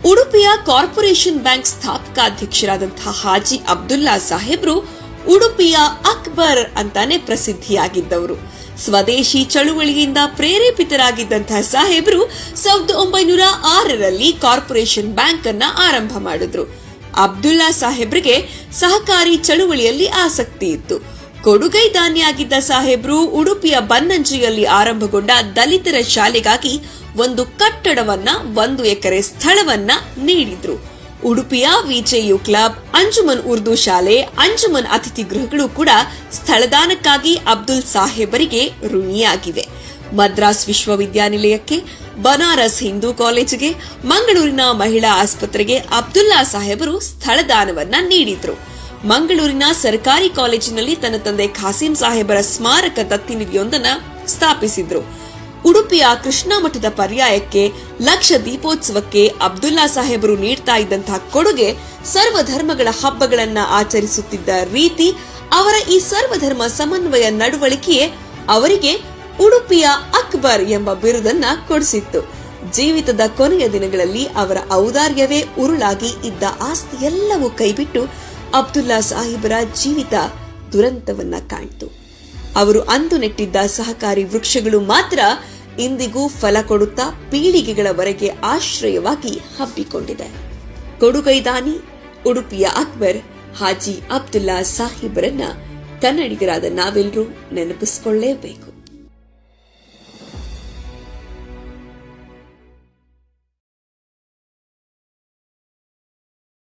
ಉಡುಪಿಯ corporation bank ಸ್ಥಾಪಕಾಧ್ಯಕ್ಷರಾದಂತಹ Haji Abdullah ಸಾಹೇಬ್ರು ಉಡುಪಿಯ ಅಕ್ಬರ್ ಅಂತಾನೆ ಪ್ರಸಿದ್ಧಿಯಾಗಿದ್ದವರು. ಸ್ವದೇಶಿ ಚಳುವಳಿಯಿಂದ ಪ್ರೇರೇಪಿತರಾಗಿದ್ದಂತಹ ಸಾಹೇಬ್ರು 1906ರಲ್ಲಿ ಕಾರ್ಪೊರೇಷನ್ ಬ್ಯಾಂಕ್ ಅನ್ನ ಆರಂಭ ಮಾಡಿದ್ರು. ಅಬ್ದುಲ್ಲಾ ಸಾಹೇಬ್ರಿಗೆ ಸಹಕಾರಿ ಚಳುವಳಿಯಲ್ಲಿ ಆಸಕ್ತಿ ಇತ್ತು. ಕೊಡುಗೈ ದಾನಿಯಾಗಿದ್ದ ಸಾಹೇಬ್ರು ಉಡುಪಿಯ ಬನ್ನಂಜಿಯಲ್ಲಿ ಆರಂಭಗೊಂಡ ದಲಿತರ ಶಾಲೆಗಾಗಿ ಒಂದು ಕಟ್ಟಡವನ್ನ 1 ಎಕರೆ ಸ್ಥಳವನ್ನ ನೀಡಿದ್ರು. ಉಡುಪಿಯ ವಿಜೆಯು ಕ್ಲಬ್, ಅಂಜುಮನ್ ಉರ್ದು ಶಾಲೆ, ಅಂಜುಮನ್ ಅತಿಥಿ ಗೃಹಗಳು ಕೂಡ ಸ್ಥಳದಾನಕ್ಕಾಗಿ ಅಬ್ದುಲ್ ಸಾಹೇಬರಿಗೆ ಋಣಿಯಾಗಿವೆ. ಮದ್ರಾಸ್ ವಿಶ್ವವಿದ್ಯಾನಿಲಯಕ್ಕೆ, ಬನಾರಸ್ ಹಿಂದೂ ಕಾಲೇಜಿಗೆ, ಮಂಗಳೂರಿನ ಮಹಿಳಾ ಆಸ್ಪತ್ರೆಗೆ ಅಬ್ದುಲ್ಲಾ ಸಾಹೇಬರು ಸ್ಥಳದಾನವನ್ನ ನೀಡಿದ್ರು. ಮಂಗಳೂರಿನ ಸರ್ಕಾರಿ ಕಾಲೇಜಿನಲ್ಲಿ ತನ್ನ ತಂದೆ ಖಾಸಿಂ ಸಾಹೇಬರ ಸ್ಮಾರಕ ದತ್ತಿನಿಧಿಯೊಂದನ್ನ ಸ್ಥಾಪಿಸಿದ್ರು. ಉಡುಪಿಯ ಕೃಷ್ಣ ಮಠದ ಪರ್ಯಾಯಕ್ಕೆ, ಲಕ್ಷ ದೀಪೋತ್ಸವಕ್ಕೆ ಅಬ್ದುಲ್ಲಾ ಸಾಹೇಬರು ನೀಡ್ತಾ ಇದ್ದಂತಹ ಕೊಡುಗೆ, ಸರ್ವಧರ್ಮಗಳ ಹಬ್ಬಗಳನ್ನ ಆಚರಿಸುತ್ತಿದ್ದ ರೀತಿ, ಅವರ ಈ ಸರ್ವಧರ್ಮ ಸಮನ್ವಯ ನಡವಳಿಕೆಯೇ ಅವರಿಗೆ ಉಡುಪಿಯ ಅಕ್ಬರ್ ಎಂಬ ಬಿರುದನ್ನ ಕೊಡಿಸಿತ್ತು. ಜೀವಿತದ ಕೊನೆಯ ದಿನಗಳಲ್ಲಿ ಅವರ ಔದಾರ್ಯವೇ ಉರುಳಾಗಿ ಇದ್ದ ಆಸ್ತಿ ಎಲ್ಲವೂ ಕೈಬಿಟ್ಟು ಅಬ್ದುಲ್ಲಾ ಸಾಹೇಬರ ಜೀವಿತ ದುರಂತವನ್ನ ಕಾಣ್ತು. ಅವರು ಅಂದು ನೆಟ್ಟಿದ್ದ ಸಹಕಾರಿ ವೃಕ್ಷಗಳು ಮಾತ್ರ ಇಂದಿಗೂ ಫಲ ಕೊಡುತ್ತಾ ಪೀಳಿಗೆಗಳವರೆಗೆ ಆಶ್ರಯವಾಗಿ ಹಬ್ಬಿಕೊಂಡಿದೆ. ಕೊಡುಗೈದಾನಿ ಉಡುಪಿಯ ಅಕ್ಬರ್ ಹಾಜಿ ಅಬ್ದುಲ್ಲಾ ಸಾಹೇಬರನ್ನ ಕನ್ನಡಿಗರಾದ ನಾವೆಲ್ಲರೂ ನೆನಪಿಸಿಕೊಳ್ಳಲೇಬೇಕು.